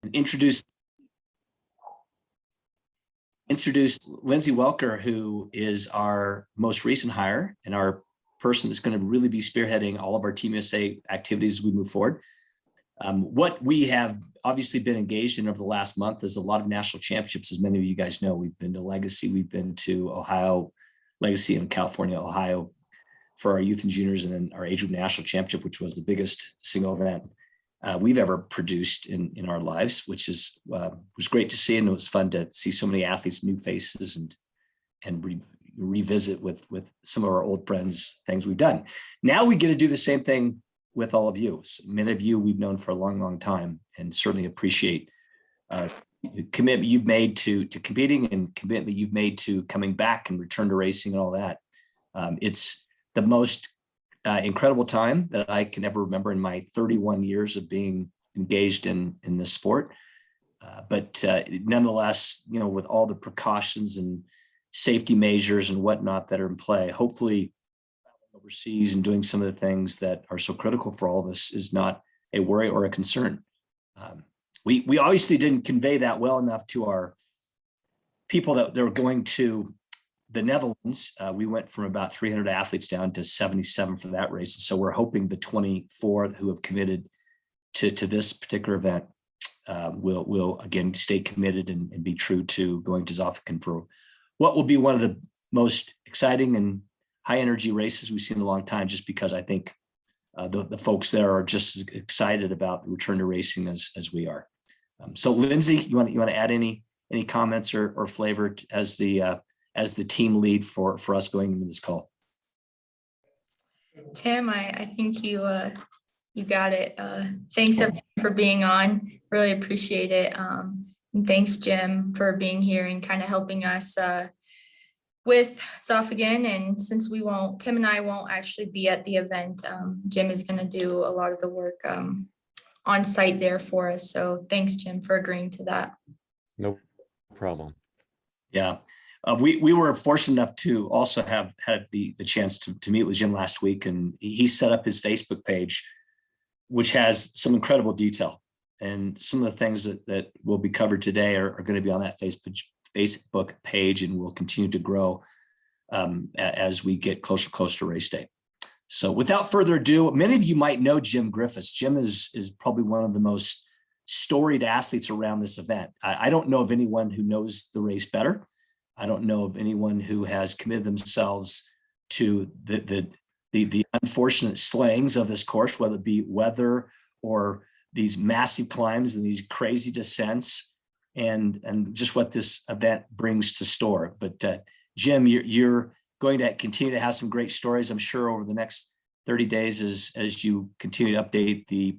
and introduce Lindsay Welker, who is our most recent hire and our person that's going to really be spearheading all of our Team USA activities as we move forward. What we have obviously been engaged in over the last month is a lot of national championships. As many of you guys know, we've been to Legacy, we've been to Ohio, Legacy in California, Ohio for our youth and juniors, and then our age group national championship, which was the biggest single event we've ever produced in our lives, which was great to see. And it was fun to see so many athletes, new faces, and revisit with some of our old friends, things we've done. Now we get to do the same thing with all of you. Many of you we've known for a long, long time, and certainly appreciate the commitment you've made to competing and commitment you've made to coming back and return to racing and all that. It's the most incredible time that I can ever remember in my 31 years of being engaged in this sport. But nonetheless, with all the precautions and safety measures and whatnot that are in play, hopefully overseas and doing some of the things that are so critical for all of us is not a worry or a concern. We obviously didn't convey that well enough to our people that they're going to the Netherlands. We went from about 300 athletes down to 77 for that race. So we're hoping the 24 who have committed to this particular event will again stay committed and be true to going to Zofingen for what will be one of the most exciting and high energy races we've seen in a long time, just because I think the folks there are just as excited about the return to racing as we are. So Lindsay, you want to add any comments or flavor as the team lead for us going into this call? Tim, I think you got it. Thanks everyone for being on. Really appreciate it. And thanks, Jim, for being here and kind of helping us with Zofingen. And since Tim and I won't actually be at the event, Jim is going to do a lot of the work on site there for us. So thanks, Jim, for agreeing to that. No problem. Yeah. We were fortunate enough to also have had the chance to meet with Jim last week, and he set up his Facebook page, which has some incredible detail. And some of the things that will be covered today are going to be on that Facebook page and will continue to grow as we get closer to race day. So without further ado, many of you might know Jim Griffiths. Jim is probably one of the most storied athletes around this event. I don't know of anyone who knows the race better. I don't know of anyone who has committed themselves to the unfortunate slayings of this course, whether it be weather or these massive climbs and these crazy descents, and just what this event brings to store. But Jim, you're going to continue to have some great stories, I'm sure, over the next 30 days as you continue to update the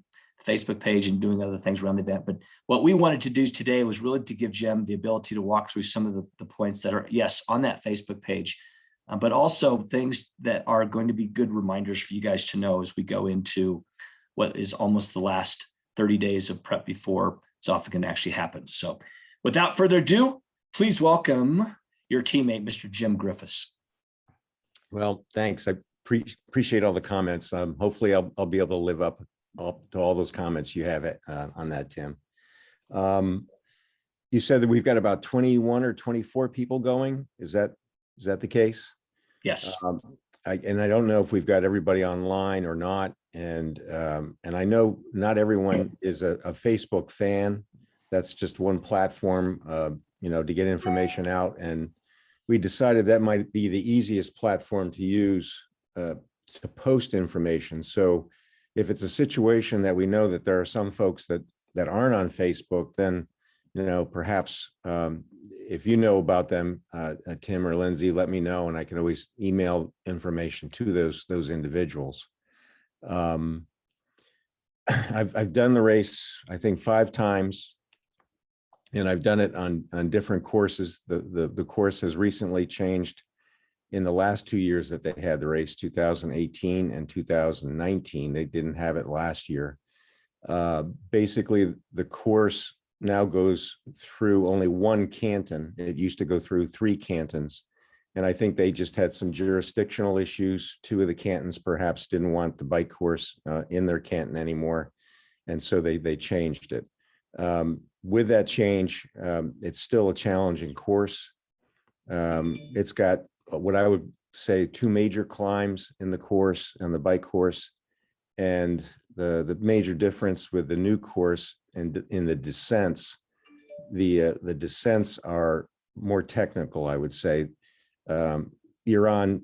Facebook page and doing other things around the event. But what we wanted to do today was really to give Jim the ability to walk through some of the points that are, yes, on that Facebook page, but also things that are going to be good reminders for you guys to know as we go into what is almost the last 30 days of prep before Zofingen actually happens. So without further ado, please welcome your teammate, Mr. Jim Griffiths. Well, thanks. I appreciate all the comments. Hopefully I'll be able to live up to all those comments you have on that, Tim. You said that we've got about 21 or 24 people going. Is that the case? Yes. And I don't know if we've got everybody online or not. And I know not everyone is a Facebook fan. That's just one platform, to get information out. And we decided that might be the easiest platform to use to post information. So if it's a situation that we know that there are some folks that aren't on Facebook, then, perhaps if you know about them, Tim or Lindsay, let me know, and I can always email information to those individuals. I've done the race, I think 5 times, and I've done it on different courses. The course has recently changed in the last 2 years that they had the race, 2018 and 2019. They didn't have it last year. Basically, the course now goes through only one canton. It used to go through 3 cantons. And I think they just had some jurisdictional issues. 2 of the cantons perhaps didn't want the bike course in their canton anymore. And so they changed it. with that change, it's still a challenging course. It's got what I would say 2 major climbs in the course and the bike course. And the major difference with the new course and in the descents, the descents are more technical, I would say. You're on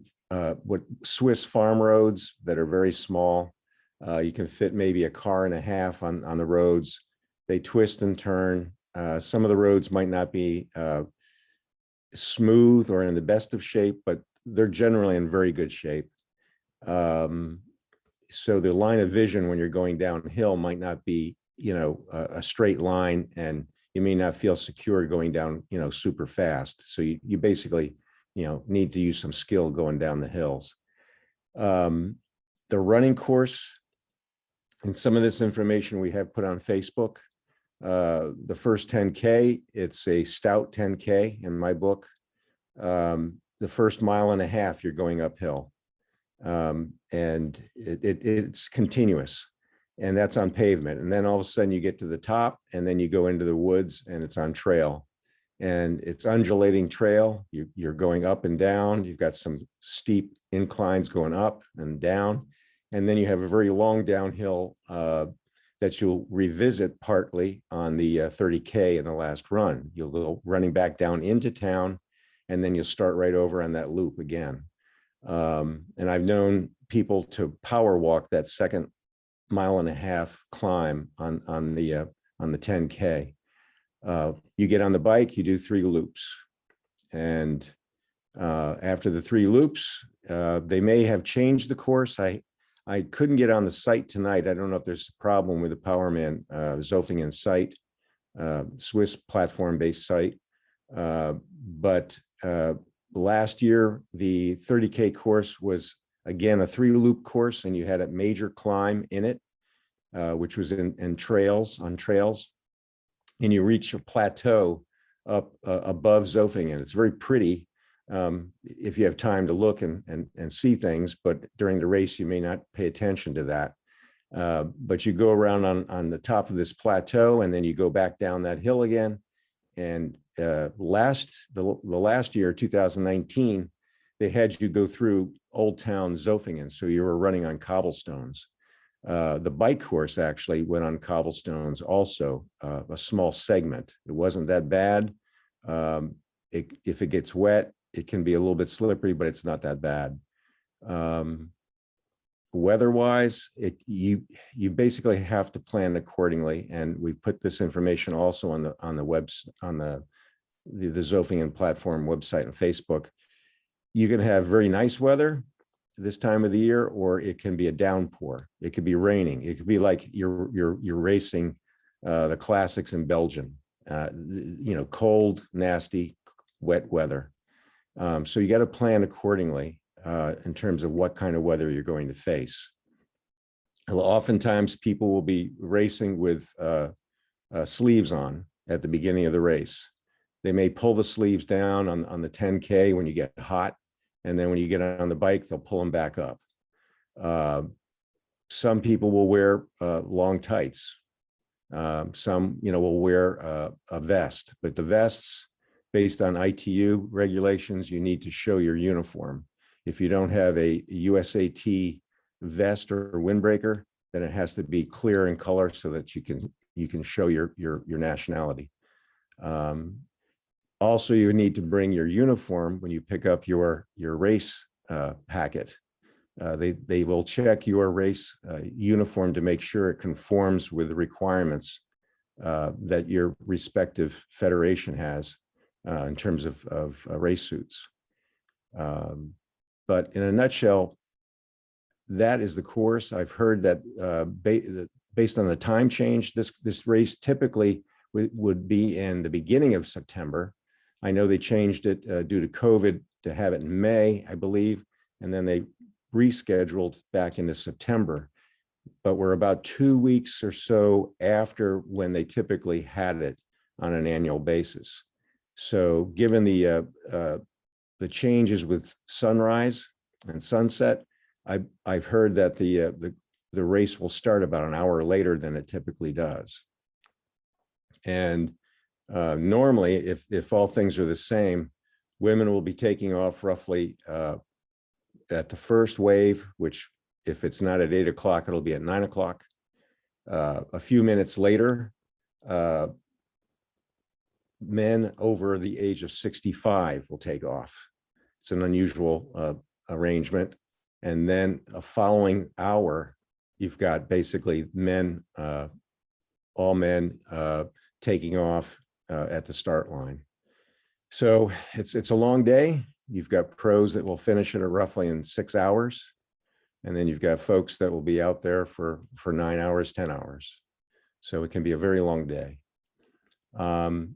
what Swiss farm roads that are very small. You can fit maybe a car and a half on the roads. They twist and turn. Some of the roads might not be smooth or in the best of shape, but they're generally in very good shape. So the line of vision when you're going downhill might not be, a straight line, and you may not feel secure going down, super fast. So you basically, need to use some skill going down the hills. The running course, and some of this information we have put on Facebook. The first 10K, it's a stout 10K in my book. The first 1.5 miles, you're going uphill. And it's continuous, and that's on pavement. And then all of a sudden you get to the top, and then you go into the woods, and it's on trail, and it's undulating trail. You're going up and down. You've got some steep inclines going up and down. And then you have a very long downhill that you'll revisit partly on the 30K in the last run. You'll go running back down into town, and then you'll start right over on that loop again. And I've known people to power walk that second 1.5 mile climb on the 10K. You get on the bike, you do 3 loops. And after the 3 loops, they may have changed the course. I couldn't get on the site tonight. I don't know if there's a problem with the Powerman Zofingen site, Swiss platform-based site. But last year, the 30K course was, again, a 3-loop course, and you had a major climb in it, which was on trails. And you reach a plateau up above Zofingen. It's very pretty if you have time to look and see things, but during the race, you may not pay attention to that. But you go around on the top of this plateau, and then you go back down that hill again. And the last year, 2019, they had you go through Old Town Zofingen, so you were running on cobblestones. The bike course actually went on cobblestones also, a small segment. It wasn't that bad. If it gets wet, it can be a little bit slippery, but it's not that bad. Weather-wise, you basically have to plan accordingly, and we put this information also on the Zofingen platform website and Facebook. You can have very nice weather this time of the year, or it can be a downpour. It could be raining. It could be like you're racing the classics in Belgium. Cold, nasty, wet weather. So you got to plan accordingly in terms of what kind of weather you're going to face. Oftentimes, people will be racing with sleeves on at the beginning of the race. They may pull the sleeves down on the 10K when you get hot, and then when you get on the bike, they'll pull them back up. Some people will wear long tights. Some, will wear a vest, but the vests, based on ITU regulations, you need to show your uniform. If you don't have a USAT vest or windbreaker, then it has to be clear in color so that you can show your nationality. Also, you need to bring your uniform when you pick up your race packet. They will check your race uniform to make sure it conforms with the requirements that your respective federation has in terms of race suits. But in a nutshell, that is the course. I've heard that based on the time change, this race typically would be in the beginning of September. I know they changed it due to COVID to have it in May, I believe, and then they rescheduled back into September. But we're about 2 weeks or so after when they typically had it on an annual basis. So given the changes with sunrise and sunset, I've heard that the race will start about an hour later than it typically does. And normally, if all things are the same, women will be taking off roughly at the first wave, which if it's not at 8 o'clock, it'll be at 9 o'clock. A few minutes later, men over the age of 65 will take off. It's an unusual arrangement. And then a following hour, you've got basically men, all men taking off at the start line. So it's a long day. You've got pros that will finish it roughly in 6 hours. And then you've got folks that will be out there for 9 hours, 10 hours. So it can be a very long day.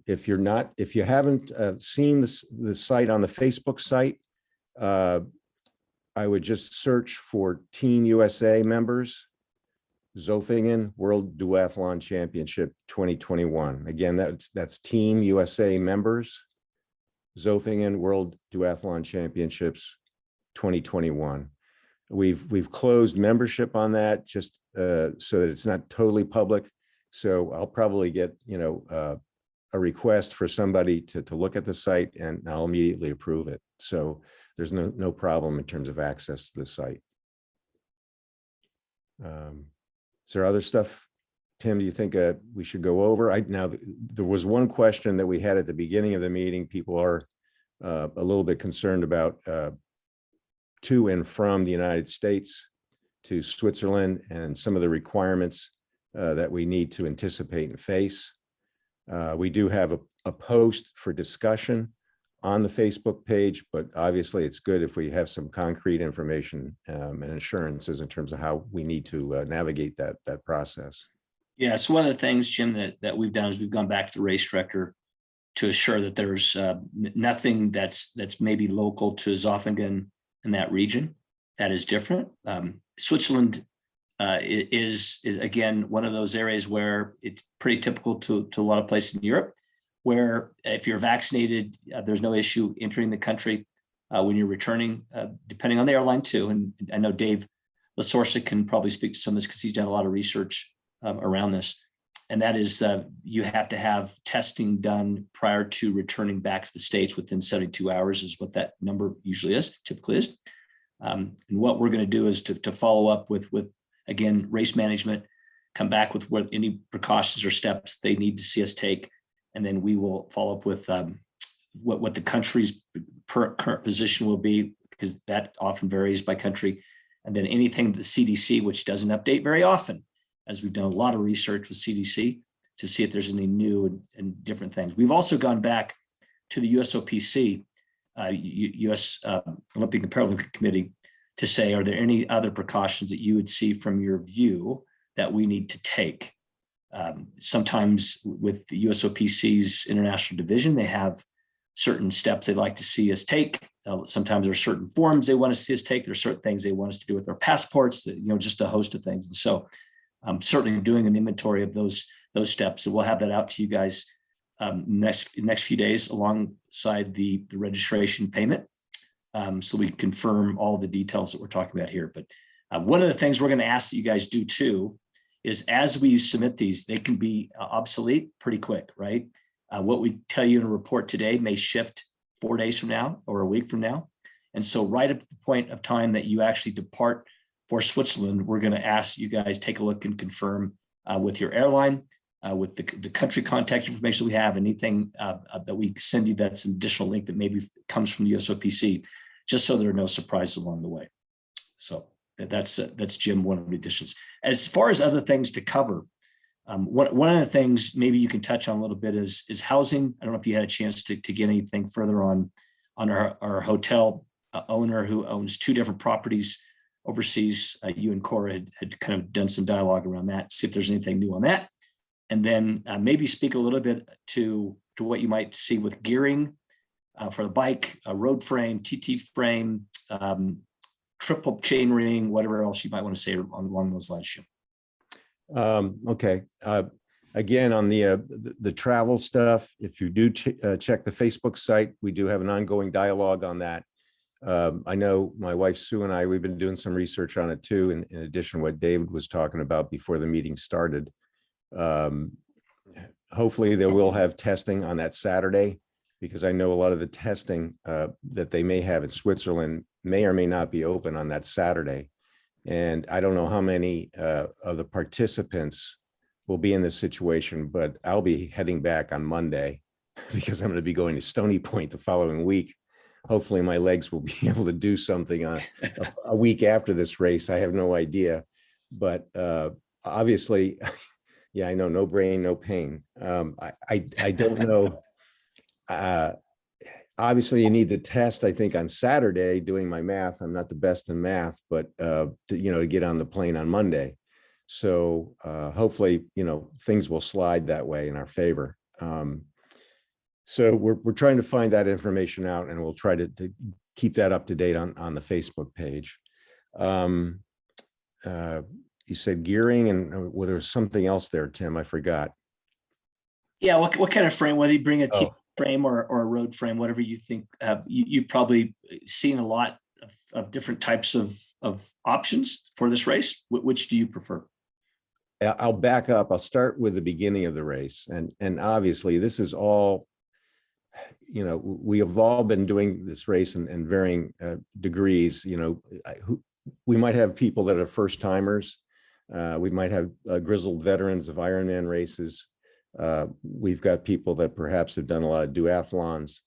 If you haven't seen the site on the Facebook site, I would just search for Team USA members, Zofingen World Duathlon Championship 2021. Again, that's Team USA members, Zofingen World Duathlon Championships 2021. We've closed membership on that just so that it's not totally public. So I'll probably get a request for somebody to look at the site, and I'll immediately approve it. So there's no problem in terms of access to the site. Is there other stuff, Tim, do you think we should go over? Now, there was one question that we had at the beginning of the meeting. People are a little bit concerned about to and from the United States to Switzerland and some of the requirements that we need to anticipate and face. We do have a post for discussion on the Facebook page, but obviously it's good if we have some concrete information and assurances in terms of how we need to navigate that process. Yeah, so one of the things, Jim, that we've done is we've gone back to the race director to assure that there's nothing that's maybe local to Zofingen in that region that is different. Switzerland is again one of those areas where it's pretty typical to a lot of places in Europe, where if you're vaccinated, there's no issue entering the country when you're returning, depending on the airline too. And I know Dave LaSorsa can probably speak to some of this because he's done a lot of research around this. And that is you have to have testing done prior to returning back to the States within 72 hours is what that number typically is. And what we're going to do is to follow up with again, race management, come back with what any precautions or steps they need to see us take. And then we will follow up with what the country's current position will be, because that often varies by country. And then anything the CDC, which doesn't update very often, as we've done a lot of research with CDC to see if there's any new and different things. We've also gone back to the USOPC, US Olympic and Paralympic Committee, to say, are there any other precautions that you would see from your view that we need to take? Sometimes with the USOPC's international division, they have certain steps they'd like to see us take. Sometimes there are certain forms they want to see us take. There are certain things they want us to do with our passports, just a host of things. And so I'm certainly doing an inventory of those steps, and we'll have that out to you guys next few days alongside the registration payment. So we confirm all the details that we're talking about here. But one of the things we're going to ask that you guys do too is as we submit these, they can be obsolete pretty quick, right? What we tell you in a report today may shift 4 days from now or a week from now. And so right at the point of time that you actually depart for Switzerland, we're going to ask you guys take a look and confirm with your airline, with the country contact information we have, anything that we send you that's an additional link that maybe comes from the USOPC, just so there are no surprises along the way. So that's Jim, one of the additions. As far as other things to cover, one of the things maybe you can touch on a little bit is housing. I don't know if you had a chance to get anything further on our hotel owner who owns 2 different properties overseas. You and Cora had kind of done some dialogue around that, see if there's anything new on that. And then maybe speak a little bit to what you might see with gearing for the bike, a road frame, TT frame, triple chain ring, whatever else you might want to say along those lines, Jim. Okay. Again, on the travel stuff, if you do check the Facebook site, we do have an ongoing dialogue on that. I know my wife Sue and we've been doing some research on it too, in addition to what David was talking about before the meeting started. Hopefully they will have testing on that Saturday, because I know a lot of the testing that they may have in Switzerland may or may not be open on that Saturday. And I don't know how many of the participants will be in this situation, but I'll be heading back on Monday because I'm going to be going to Stony Point the following week. Hopefully my legs will be able to do something a week after this race. I have no idea, but obviously, yeah, I know, no brain, no pain. I don't know. Obviously you need the test, I think, on Saturday. Doing my math, I'm not the best in math, but to get on the plane on Monday. So hopefully, things will slide that way in our favor. So we're trying to find that information out, and we'll try to keep that up to date on the Facebook page. You said gearing, and well, there was something else there, Tim, I forgot. Yeah, what kind of frame, whether you bring a T Oh. frame or a road frame, whatever you think. You've probably seen a lot of different types of options for this race. Which do you prefer? I'll back up. I'll start with the beginning of the race. And obviously this is all, we have all been doing this race in varying degrees. We might have people that are first timers. We might have grizzled veterans of Ironman races. We've got people that perhaps have done a lot of duathlons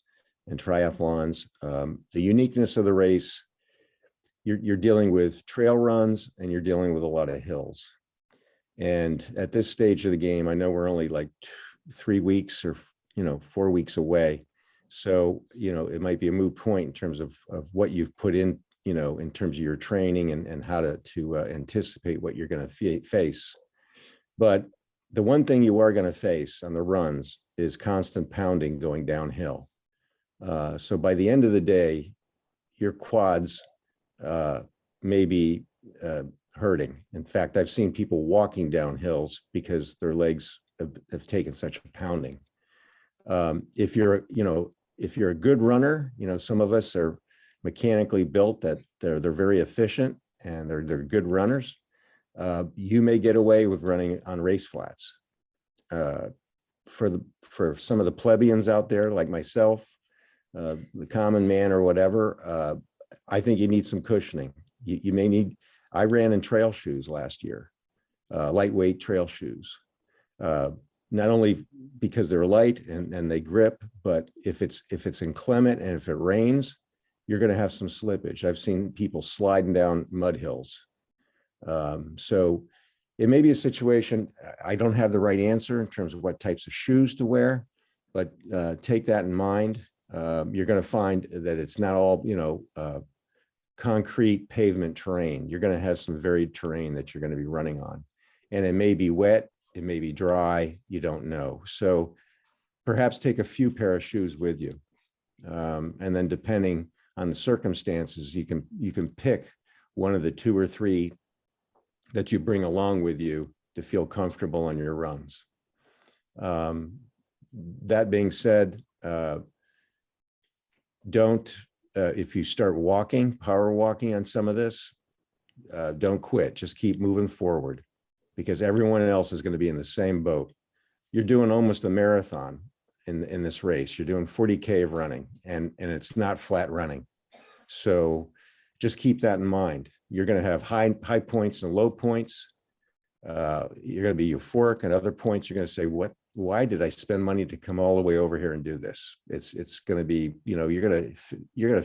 and triathlons. The uniqueness of the race, you're dealing with trail runs and you're dealing with a lot of hills. And at this stage of the game, I know we're only like 3 weeks or 4 weeks away. So, it might be a moot point in terms of what you've put in, in terms of your training and how to anticipate what you're going to face. But the one thing you are going to face on the runs is constant pounding going downhill. So by the end of the day, your quads may be hurting. In fact, I've seen people walking down hills because their legs have taken such a pounding. If you're a good runner, some of us are mechanically built that they're very efficient and they're good runners. You may get away with running on race flats. For some of the plebeians out there like myself, the common man or whatever, I think you need some cushioning. You may need. I ran in trail shoes last year, lightweight trail shoes. Not only because they're light and they grip, but if it's inclement and if it rains, you're going to have some slippage. I've seen people sliding down mud hills. So it may be a situation. I don't have the right answer in terms of what types of shoes to wear, but take that in mind. You're going to find that it's not all, concrete pavement terrain. You're going to have some varied terrain that you're going to be running on, and it may be wet, it may be dry, you don't know. So perhaps take a few pair of shoes with you. And then depending on the circumstances, you can pick one of the 2 or 3 that you bring along with you to feel comfortable on your runs. That being said, if you start power walking on some of this, don't quit, just keep moving forward, because everyone else is going to be in the same boat. You're doing almost a marathon in this race. You're doing 40K of running, and it's not flat running. So just keep that in mind. You're going to have high points and low points. You're going to be euphoric, and other points you're going to say, why did I spend money to come all the way over here and do this? It's going to be, you're going to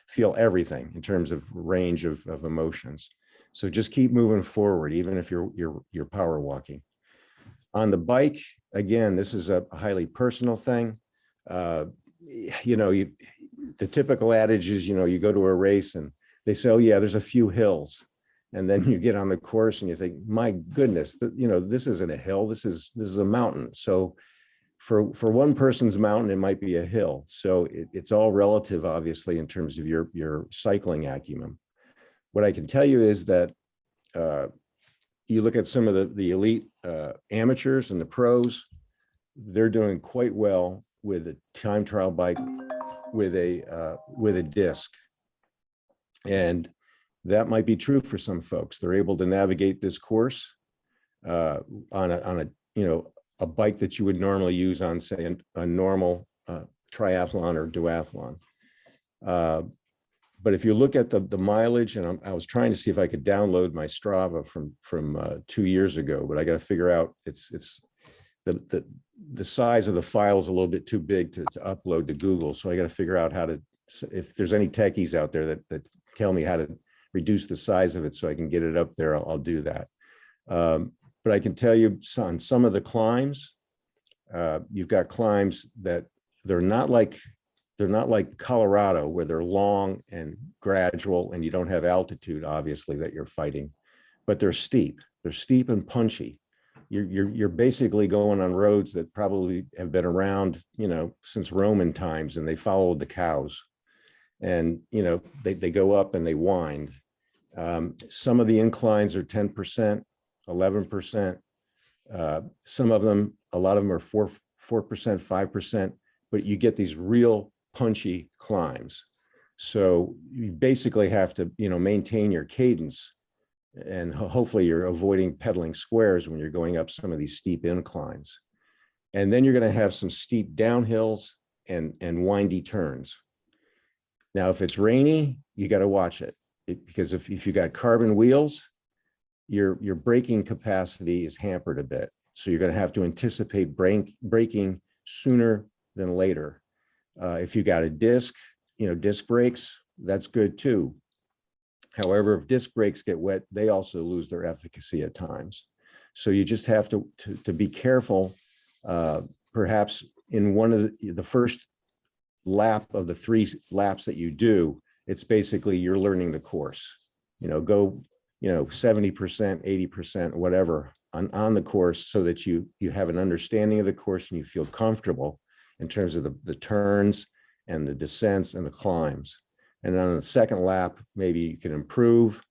feel everything in terms of range of emotions. So just keep moving forward, even if you're power walking. On the bike, again, this is a highly personal thing. The typical adage is, you go to a race and they say, oh yeah, there's a few hills. And then you get on the course and you think, my goodness, this isn't a hill, this is a mountain. So for one person's mountain, it might be a hill. So it's all relative, obviously, in terms of your cycling acumen. What I can tell you is that you look at some of the elite amateurs and the pros, they're doing quite well with a time trial bike with a disc. And that might be true for some folks. They're able to navigate this course on a a bike that you would normally use on, say, a normal triathlon or duathlon. But if you look at the mileage, and I was trying to see if I could download my Strava from 2 years ago, but I got to figure out it's the size of the file is a little bit too big to upload to Google. So I got to figure out how to, if there's any techies out there that tell me how to reduce the size of it so I can get it up there, I'll do that. But I can tell you on some of the climbs, you've got climbs that they're not like Colorado, where they're long and gradual and you don't have altitude, obviously, that you're fighting, but they're steep. They're steep and punchy. You're basically going on roads that probably have been around, since Roman times, and they followed the cows. And, they go up and they wind. Some of the inclines are 10%, 11%. Some of them, a lot of them are 4%, 5%, but you get these real punchy climbs. So you basically have to, maintain your cadence, and hopefully you're avoiding pedaling squares when you're going up some of these steep inclines. And then you're going to have some steep downhills and windy turns. Now, if it's rainy, you got to watch it, because if you got carbon wheels, your braking capacity is hampered a bit. So you're going to have to anticipate braking sooner than later. If you got a disc brakes, that's good too. However, if disc brakes get wet, they also lose their efficacy at times. So you just have to be careful. Perhaps in one of the first lap of the 3 laps that you do, it's basically you're learning the course. Go 70%, 80%, whatever on the course, so that you have an understanding of the course and you feel comfortable in terms of the turns and the descents and the climbs. And on the second lap, maybe you can improve.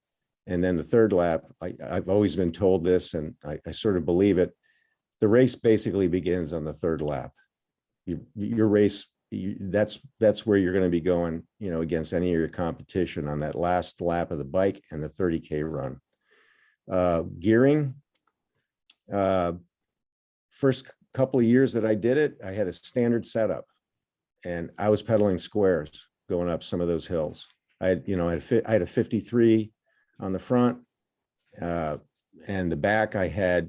And then the third lap, I've always been told this, and I sort of believe it. The race basically begins on the third lap. Your race, that's where you're going to be going, against any of your competition, on that last lap of the bike and the 30K run. Gearing, first couple of years that I did it, I had a standard setup, and I was pedaling squares going up some of those hills. I had a 53 on the front, and the back I had,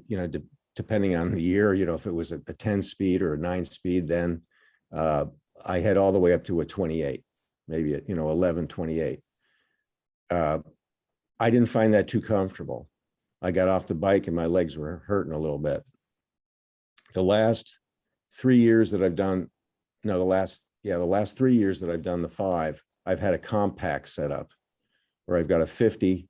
depending on the year, if it was a 10 speed or a 9 speed, then I had all the way up to a 28, maybe 11, 28. I didn't find that too comfortable. I got off the bike and my legs were hurting a little bit. The last 3 years that I've done, the last 3 years that I've done the 5, I've had a compact setup where I've got a 50,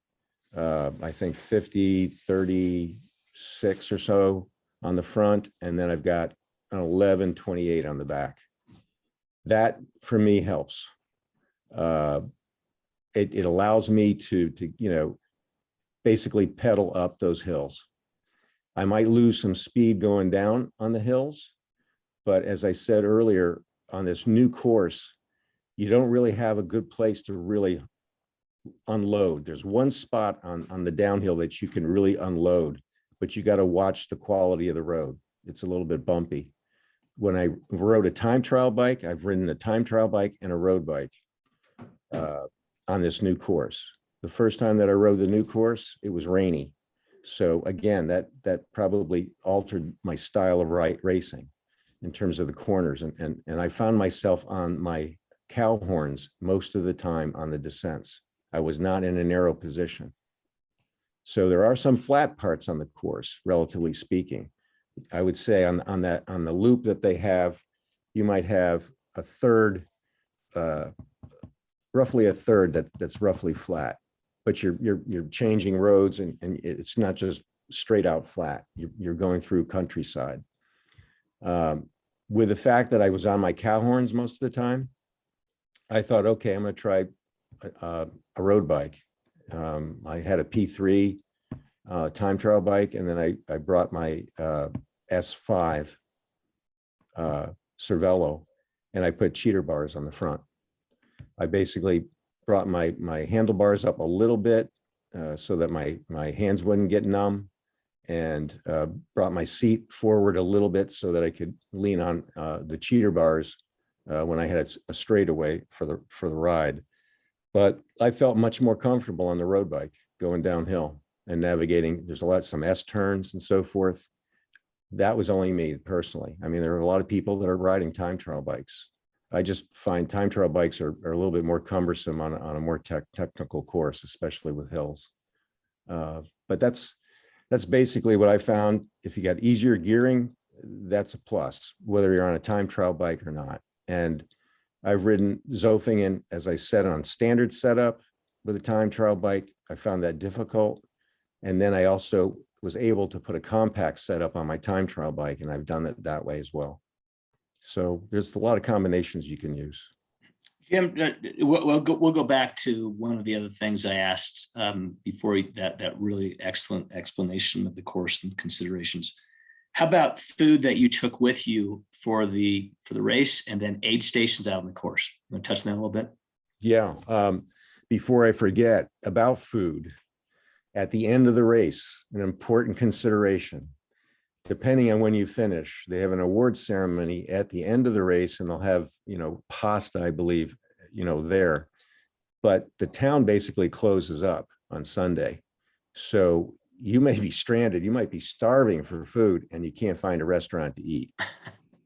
I think 50, 36 or so on the front, and then I've got an 11, 28 on the back. That for me helps. It allows me to basically pedal up those hills. I might lose some speed going down on the hills, but as I said earlier, on this new course, you don't really have a good place to really unload. There's one spot on the downhill that you can really unload, but you got to watch the quality of the road. It's a little bit bumpy. When I rode a time trial bike, I've ridden a time trial bike and a road bike on this new course. The first time that I rode the new course, it was rainy. So again, that probably altered my style of racing in terms of the corners. And I found myself on my cow horns most of the time on the descents. I was not in a narrow position. So there are some flat parts on the course, relatively speaking. I would say on the loop that they have, you might have a third, roughly a third that's roughly flat. But you're changing roads, and it's not just straight out flat. You're going through countryside. With the fact that I was on my cow horns most of the time, I thought, okay, I'm going to try a road bike. I had a P3 time trial bike, and then I brought my S5 Cervelo, and I put cheater bars on the front. I basically brought my handlebars up a little bit so that my hands wouldn't get numb, and brought my seat forward a little bit so that I could lean on the cheater bars when I had a straightaway for the ride. But I felt much more comfortable on the road bike going downhill and navigating. There's some S turns and so forth. That was only me personally. I mean, there are a lot of people that are riding time trial bikes. I just find time trial bikes are a little bit more cumbersome on a more technical course, especially with hills. But that's basically what I found. If you got easier gearing, that's a plus, whether you're on a time trial bike or not. And I've ridden Zofingen, as I said, on standard setup with a time trial bike. I found that difficult. And then I also was able to put a compact setup on my time trial bike, and I've done it that way as well. So there's a lot of combinations you can use. Jim, we'll go back to one of the other things I asked before that really excellent explanation of the course and considerations. How about food that you took with you for the race, and then aid stations out on the course? You want to touch on that a little bit? Yeah. Before I forget about food, at the end of the race, an important consideration. Depending on when you finish, they have an award ceremony at the end of the race, and they'll have, pasta, I believe, there. But the town basically closes up on Sunday. So you may be stranded. You might be starving for food, and you can't find a restaurant to eat.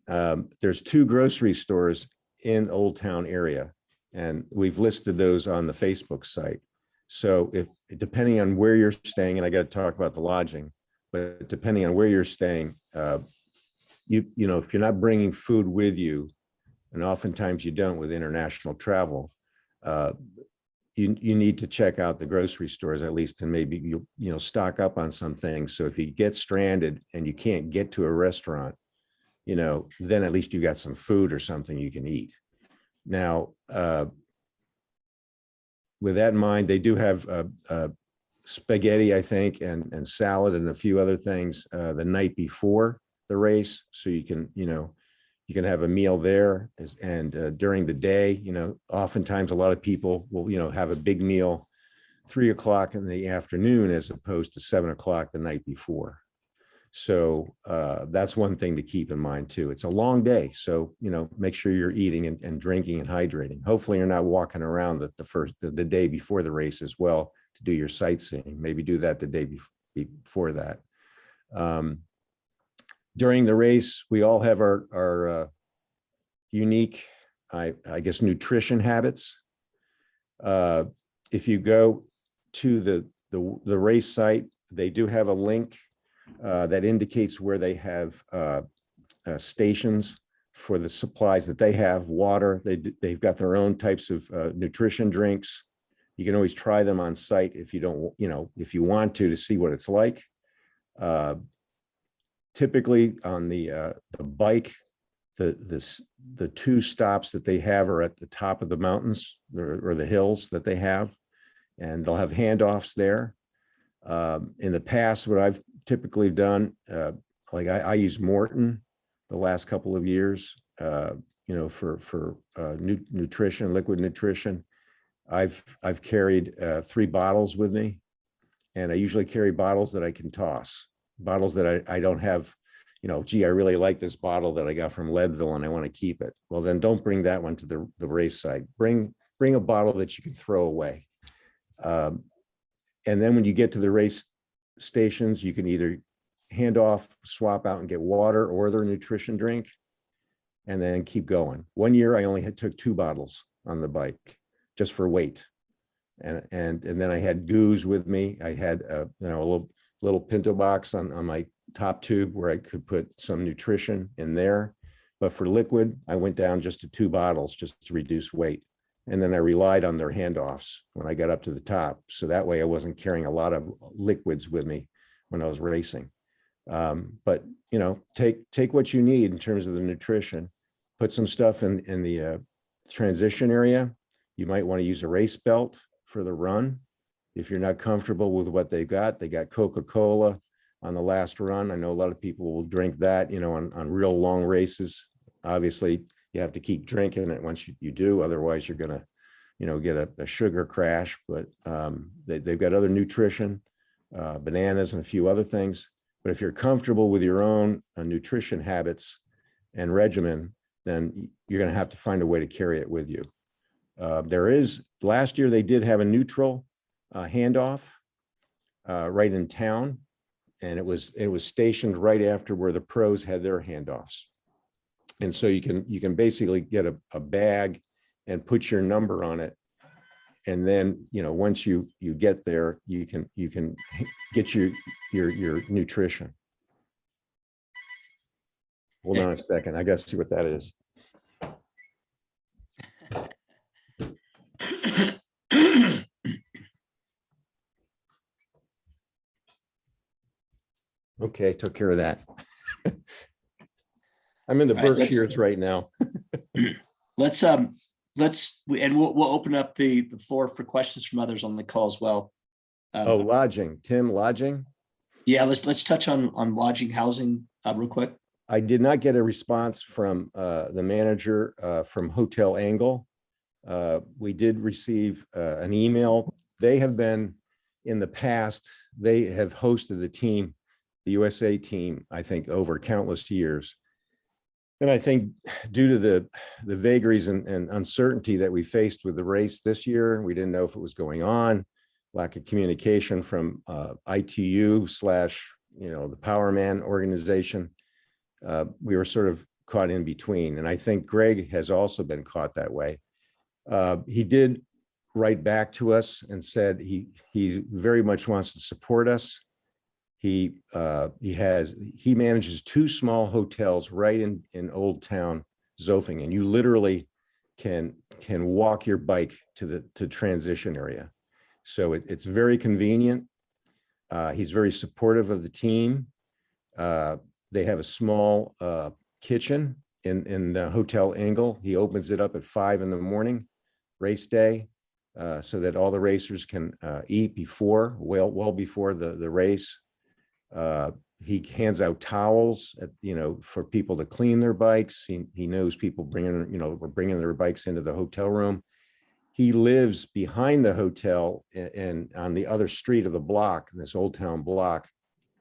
There's 2 grocery stores in Old Town area, and we've listed those on the Facebook site. So depending on where you're staying, and I got to talk about the lodging, but depending on where you're staying, if you're not bringing food with you, and oftentimes you don't with international travel, you need to check out the grocery stores at least, and maybe you'll stock up on some things. So if you get stranded and you can't get to a restaurant, then at least you got some food or something you can eat. Now, with that in mind, they do have spaghetti, I think, and salad and a few other things the night before the race. So you can have a meal there, and during the day, oftentimes a lot of people will, have a big meal 3 o'clock in the afternoon as opposed to 7 o'clock the night before. So that's one thing to keep in mind too. It's a long day. So, make sure you're eating and drinking and hydrating. Hopefully you're not walking around the day before the race as well to do your sightseeing. Maybe do that the day before that. During the race, we all have our unique, I guess, nutrition habits. If you go to the race site, they do have a link that indicates where they have stations for the supplies that they have. Water, they've got their own types of nutrition drinks. You can always try them on site if you don't, if you want to see what it's like. Typically on the bike, the 2 stops that they have are at the top of the mountains or the hills that they have, and they'll have handoffs there. In the past, what I've typically done, like I use Morton the last couple of years, for nutrition, liquid nutrition. I've carried 3 bottles with me, and I usually carry bottles that I can toss, bottles that I don't have, gee, I really like this bottle that I got from Leadville and I want to keep it. Well, then don't bring that one to the race site. Bring a bottle that you can throw away. And then when you get to the race stations, you can either hand off, swap out and get water or their nutrition drink, and then keep going. One year, I only took 2 bottles on the bike just for weight. And then I had goos with me. I had a little pinto box on my top tube where I could put some nutrition in there. But for liquid, I went down just to 2 bottles just to reduce weight. And then I relied on their handoffs when I got up to the top. So that way I wasn't carrying a lot of liquids with me when I was racing. But, take what you need in terms of the nutrition, put some stuff in the transition area. You might want to use a race belt for the run. If you're not comfortable with what they got Coca-Cola on the last run. I know a lot of people will drink that, on real long races. Obviously, you have to keep drinking it once you do. Otherwise, you're going to, get a sugar crash. But they've got other nutrition, bananas and a few other things. But if you're comfortable with your own nutrition habits and regimen, then you're going to have to find a way to carry it with you. Last year they did have a neutral handoff right in town, and it was stationed right after where the pros had their handoffs. And so you can basically get a bag and put your number on it. And then, once you get there, you can get your nutrition. Hold on a second. I got to see what that is. Okay, took care of that. I'm in the Berkshires right now. We'll open up the floor for questions from others on the call as well. Lodging. Tim, lodging? Yeah, let's touch on lodging, housing real quick. I did not get a response from the manager from Hotel Angle. We did receive an email. They have been, in the past, they have hosted the USA team, I think, over countless years. And I think due to the vagaries and uncertainty that we faced with the race this year, we didn't know if it was going on, lack of communication from ITU / the Powerman organization. We were sort of caught in between. And I think Greg has also been caught that way. He did write back to us and said he very much wants to support us. He manages 2 small hotels right in Old Town Zofingen. You literally can walk your bike to transition area. So it's very convenient. He's very supportive of the team. They have a small kitchen in the Hotel Angle. He opens it up at 5 in the morning, race day, so that all the racers can eat well before the race. He hands out towels, for people to clean their bikes. He knows people were bringing their bikes into the hotel room. He lives behind the hotel and on the other street of the block, this Old Town block.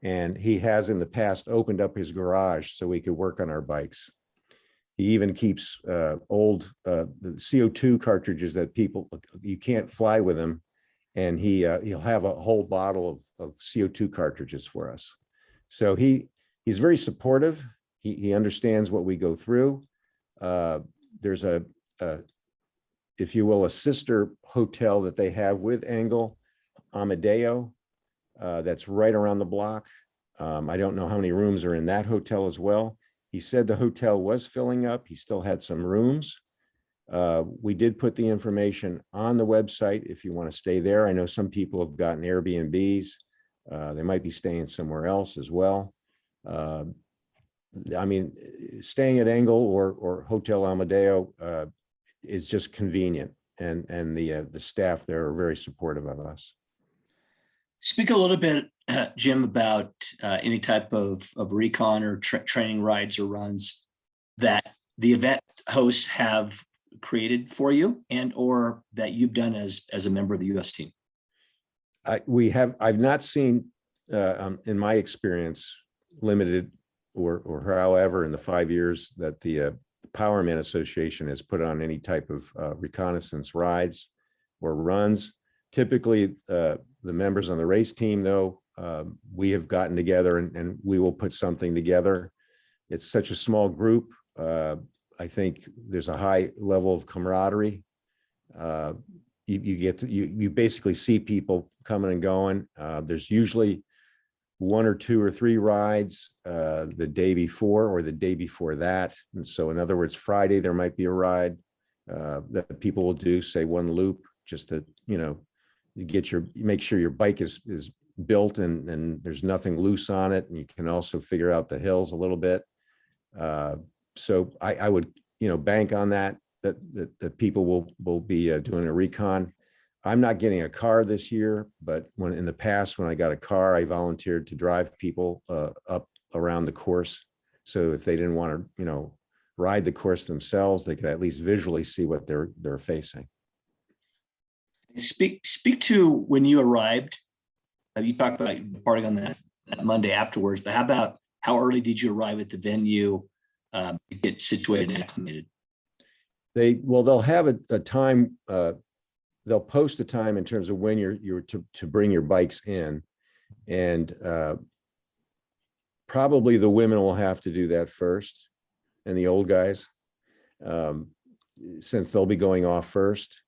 And he has in the past opened up his garage so we could work on our bikes. He even keeps old the CO2 cartridges that you can't fly with him. And he'll have a whole bottle of CO2 cartridges for us. So he's very supportive. He understands what we go through. There's if you will, a sister hotel that they have with Angle, Amadeo, that's right around the block. I don't know how many rooms are in that hotel as well. He said the hotel was filling up. He still had some rooms. We did put the information on the website if you want to stay there. I know some people have gotten Airbnbs. They might be staying somewhere else as well. Staying at Angle or Hotel Amadeo is just convenient, and the staff there are very supportive of us. Speak a little bit, Jim, about any type of recon or training rides or runs that the event hosts have created for you and or that you've done as a member of the US team. I've not seen in my experience, limited or however in the 5 years that the Powerman Association has put on any type of reconnaissance rides or runs. Typically the members on the race team, though, we have gotten together and we will put something together. It's such a small group. I think there's a high level of camaraderie. You basically see people coming and going. There's usually 1 or 2 or 3 rides the day before or the day before that. And so in other words, Friday, there might be a ride that people will do, say 1 loop, just to, make sure your bike is built and there's nothing loose on it. And you can also figure out the hills a little bit. So I would, bank on that people will be doing a recon. I'm not getting a car this year, but in the past, when I got a car, I volunteered to drive people up around the course. So if they didn't want to, ride the course themselves, they could at least visually see what they're facing. Speak to when you arrived. You talked about departing on that that Monday afterwards, but how early did you arrive at the venue to get situated and acclimated? They'll have a time, they'll post a time in terms of when you're to bring your bikes in. And probably the women will have to do that first, and the old guys, since they'll be going off first.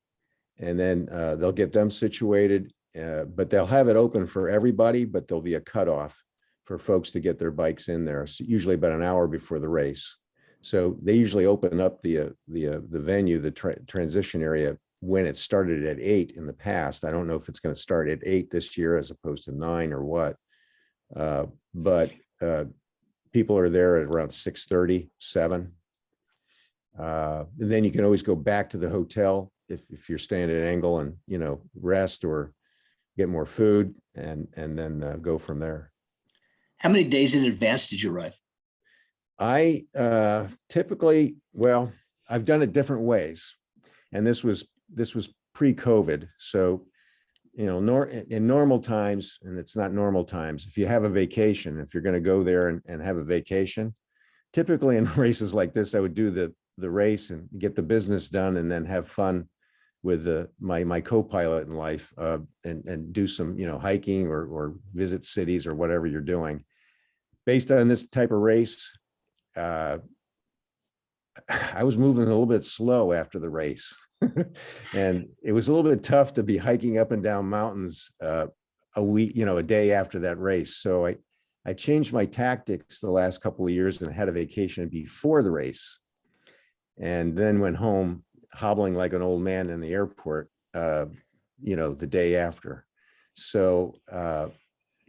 And then they'll get them situated, but they'll have it open for everybody, but there'll be a cutoff for folks to get their bikes in there, so usually about an hour before the race. So they usually open up the venue, the transition area, when it started at 8 in the past. I don't know if it's going to start at 8 this year as opposed to 9 or what, but people are there at around 6:30, 7. Then you can always go back to the hotel if you're staying at an angle and, rest or get more food, and then go from there. How many days in advance did you arrive? I typically, well, I've done it different ways, and this was pre-COVID. So, in normal times, and it's not normal times, if you have a vacation, if you're going to go there and have a vacation, typically in races like this, I would do the race and get the business done, and then have fun with my co-pilot in life, and do some, hiking or visit cities or whatever you're doing. Based on this type of race, I was moving a little bit slow after the race. And it was a little bit tough to be hiking up and down mountains a week, a day after that race. So I changed my tactics the last couple of years and had a vacation before the race, and then went home hobbling like an old man in the airport, the day after. So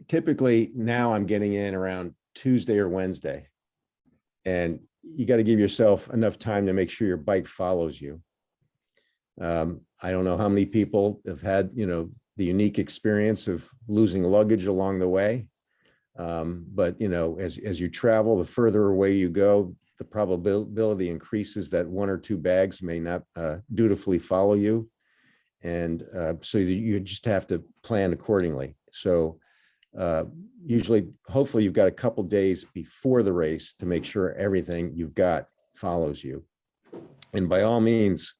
typically now I'm getting in around Tuesday or Wednesday, and you got to give yourself enough time to make sure your bike follows you. I don't know how many people have had, the unique experience of losing luggage along the way. But, as you travel, the further away you go, the probability increases that 1 or 2 bags may not dutifully follow you. And so you just have to plan accordingly. So usually, hopefully you've got a couple days before the race to make sure everything you've got follows you. And by all means,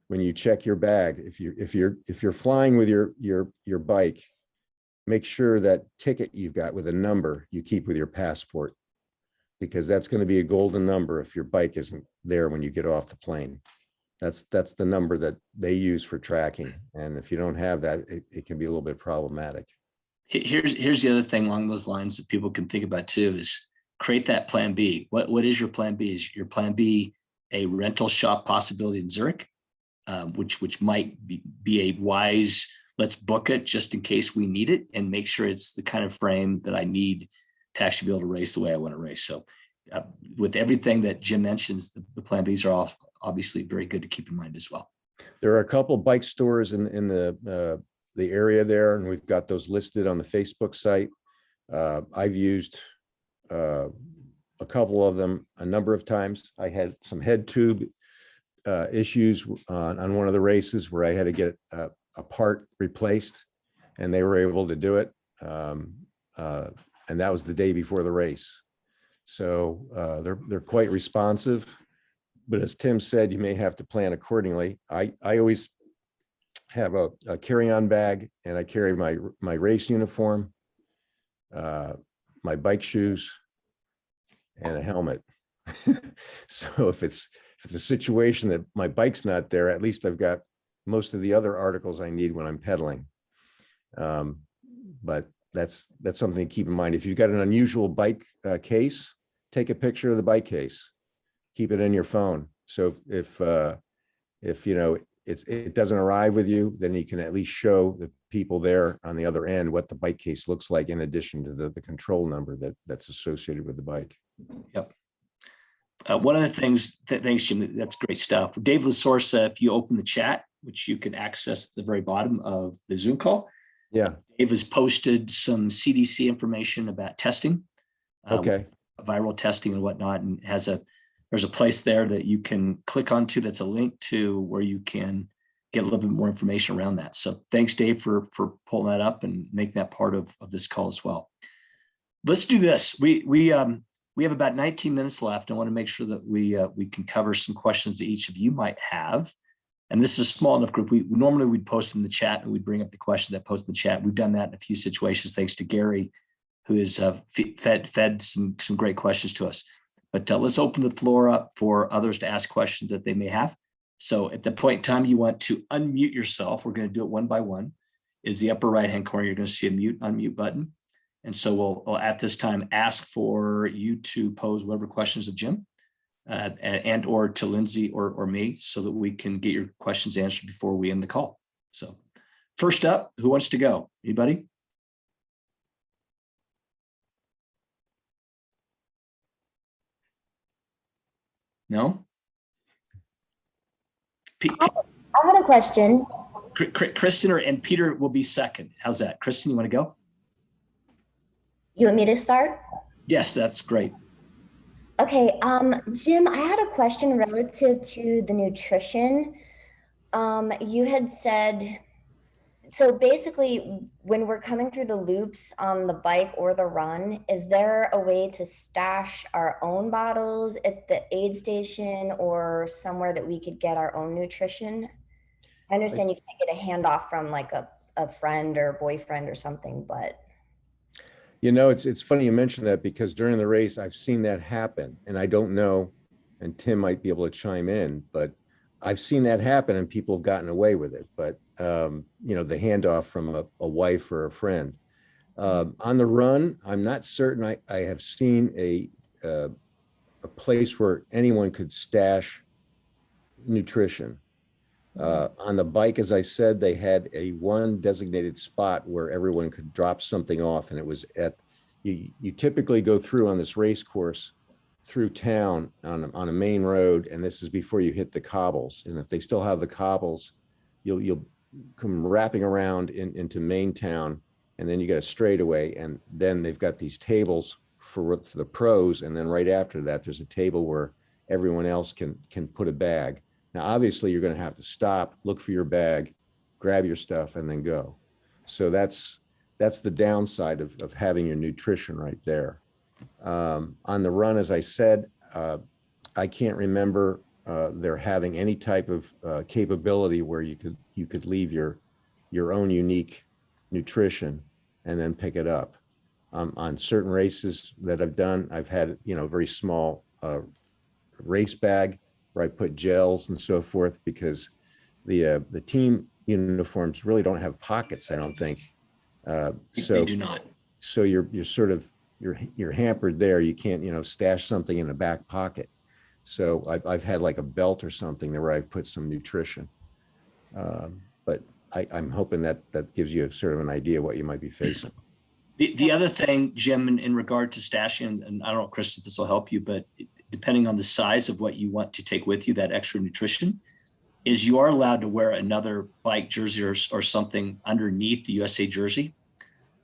when you check your bag, if you're flying with your bike, make sure that ticket you've got with a number you keep with your passport, because that's going to be a golden number if your bike isn't there when you get off the plane. That's the number that they use for tracking. And if you don't have that, it can be a little bit problematic. Here's the other thing along those lines that people can think about too, is create that plan B. What is your plan B? Is your plan B a rental shop possibility in Zurich, which might be a wise, let's book it just in case we need it, and make sure it's the kind of frame that I need to actually be able to race the way I want to race. So with everything that Jim mentions, the plan Bs are all obviously very good to keep in mind as well. There are a couple of bike stores in the area there, and we've got those listed on the Facebook site. I've used a couple of them a number of times. I had some head tube issues on one of the races where I had to get a part replaced, and they were able to do it. And that was the day before the race. So they're quite responsive. But as Tim said, you may have to plan accordingly. I always have a carry-on bag, and I carry my race uniform, my bike shoes, and a helmet. So if it's a situation that my bike's not there, at least I've got most of the other articles I need when I'm pedaling. But that's something to keep in mind. If you've got an unusual bike case, take a picture of the bike case, keep it in your phone. So if it doesn't arrive with you, then you can at least show the people there on the other end what the bike case looks like, in addition to the control number that's associated with the bike. Yep. One of the things, thanks, Jim, that's great stuff. Dave Lasorsa, if you open the chat, which you can access at the very bottom of the Zoom call. Yeah. Dave has posted some CDC information about testing. Okay. Viral testing and whatnot, and there's a place there that you can click onto that's a link to where you can get a little bit more information around that. So thanks, Dave, for pulling that up and making that part of this call as well. let's do this. We have about 19 minutes left. I want to make sure that we can cover some questions that each of you might have. And this is a small enough group. We normally we'd post in the chat and we'd bring up the question that post in the chat. We've done that in a few situations, thanks to Gary, who has fed some great questions to us. But let's open the floor up for others to ask questions that they may have. So at the point in time you want to unmute yourself, we're going to do it one by one. Is the upper right-hand corner, you're going to see a mute, unmute button. And so we'll at this time ask for you to pose whatever questions of Jim and or to Lindsay or me, so that we can get your questions answered before we end the call. So first up, who wants to go? Anybody? No? I had a question. Kristen and Peter will be second. How's that? Kristen, you want to go? You want me to start? Yes, that's great. Okay, Jim, I had a question relative to the nutrition. You had said, so basically when we're coming through the loops on the bike or the run, is there a way to stash our own bottles at the aid station or somewhere that we could get our own nutrition? I understand you can't get a handoff from like a friend or boyfriend or something, but. You know, it's funny you mentioned that, because during the race, I've seen that happen, and I don't know, and Tim might be able to chime in, but I've seen that happen and people have gotten away with it. But, you know, the handoff from a wife or a friend. On the run, I'm not certain I have seen a place where anyone could stash nutrition. On the bike, as I said, they had one designated spot where everyone could drop something off, and it was at you typically go through on this race course through town on a main road, and this is before you hit the cobbles. And if they still have the cobbles, you'll come wrapping around into main town, and then you get a straightaway, and then they've got these tables for the pros, and then right after that, there's a table where everyone else can put a bag. Now, obviously, you're going to have to stop, look for your bag, grab your stuff, and then go. So that's the downside of having your nutrition right there. On the run, as I said, I can't remember there having any type of capability where you could leave your own unique nutrition and then pick it up. On certain races that I've done, I've had, you know, a very small race bag where I put gels and so forth, because the team uniforms really don't have pockets, I don't think. So They do not. So you're sort of you're hampered there. You can't, you know, stash something in a back pocket. So I've had like a belt or something there where I've put some nutrition. But I'm hoping that gives you sort of an idea what you might be facing. The other thing, Jim, in regard to stashing, and I don't know, Chris, if this will help you, but depending on the size of what you want to take with you, that extra nutrition, is you are allowed to wear another bike jersey or something underneath the USA jersey.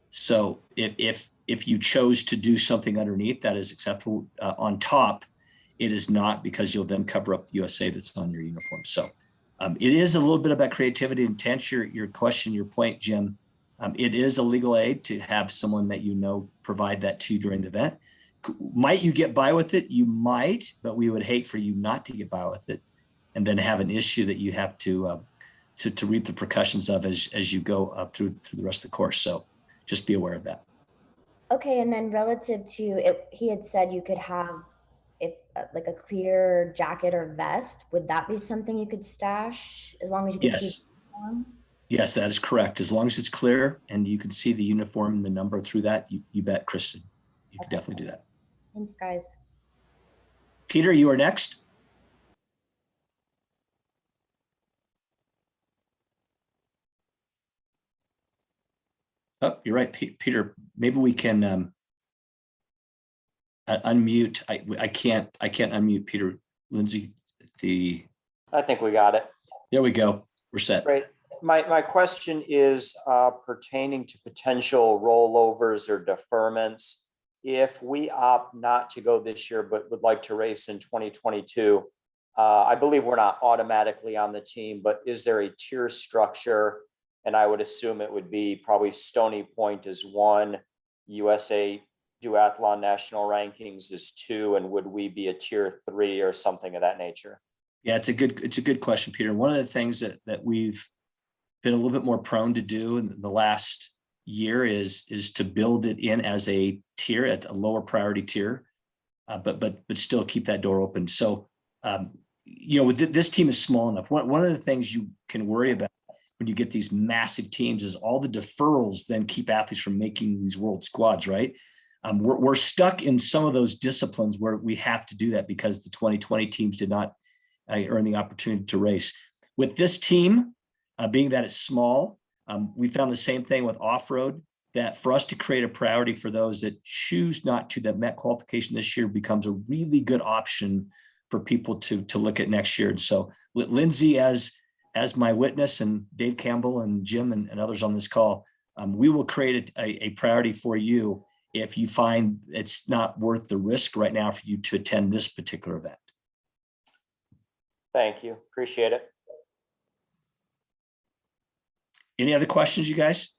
So if you chose to do something underneath, that is acceptable. On top, it is not, because you'll then cover up the USA that's on your uniform. So it is a little bit about creativity and intent. Your question, your point, Jim. It is a legal aid to have someone that you know provide that to you during the event. Might you get by with it? You might, but we would hate for you not to get by with it and then have an issue that you have to reap the repercussions of as you go up through the rest of the course. So just be aware of that. Okay, and then relative to it, he had said you could have like a clear jacket or vest. Would that be something you could stash as long as you could see? Yes, that is correct. As long as it's clear and you can see the uniform and the number through that, you bet, Kristen. You can definitely do that. Thanks, guys. Peter, you are next. Oh, you're right, Peter. Maybe we can unmute. I can't unmute Peter. Lindsay, I think we got it. There we go. We're set. Great. My question is pertaining to potential rollovers or deferments. If we opt not to go this year, but would like to race in 2022, I believe we're not automatically on the team, but is there a tier structure? And I would assume it would be probably Stony Point is one, USA duathlon national rankings is 2, and would we be a tier 3 or something of that nature? Yeah, it's a good question, Peter. One of the things that we've been a little bit more prone to do in the last year is to build it in as a tier, at a lower priority tier, but still keep that door open. So this team is small enough. One of the things you can worry about when you get these massive teams is all the deferrals then keep athletes from making these world squads, right? We're stuck in some of those disciplines where we have to do that because the 2020 teams did not earn the opportunity to race. With this team, being that it's small, we found the same thing with off-road, that for us to create a priority for those that choose not to, that met qualification this year becomes a really good option for people to look at next year. And so Lindsay, as my witness, and Dave Campbell and Jim and others on this call, we will create a priority for you if you find it's not worth the risk right now for you to attend this particular event. Thank you. Appreciate it. Any other questions, you guys?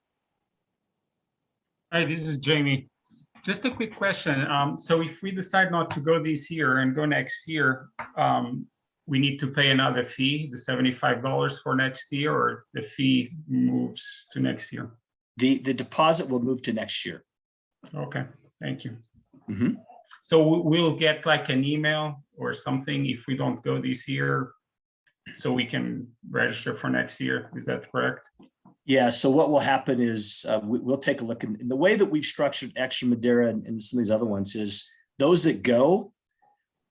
Hi, this is Jamie. Just a quick question. So if we decide not to go this year and go next year, we need to pay another fee, the $75 for next year, or the fee moves to next year? The deposit will move to next year. Okay, thank you. Mm-hmm. So we'll get like an email or something if we don't go this year, so we can register for next year. Is that correct? Yeah, so what will happen is we'll take a look. In the way that we've structured Extra Madeira and some of these other ones is those that go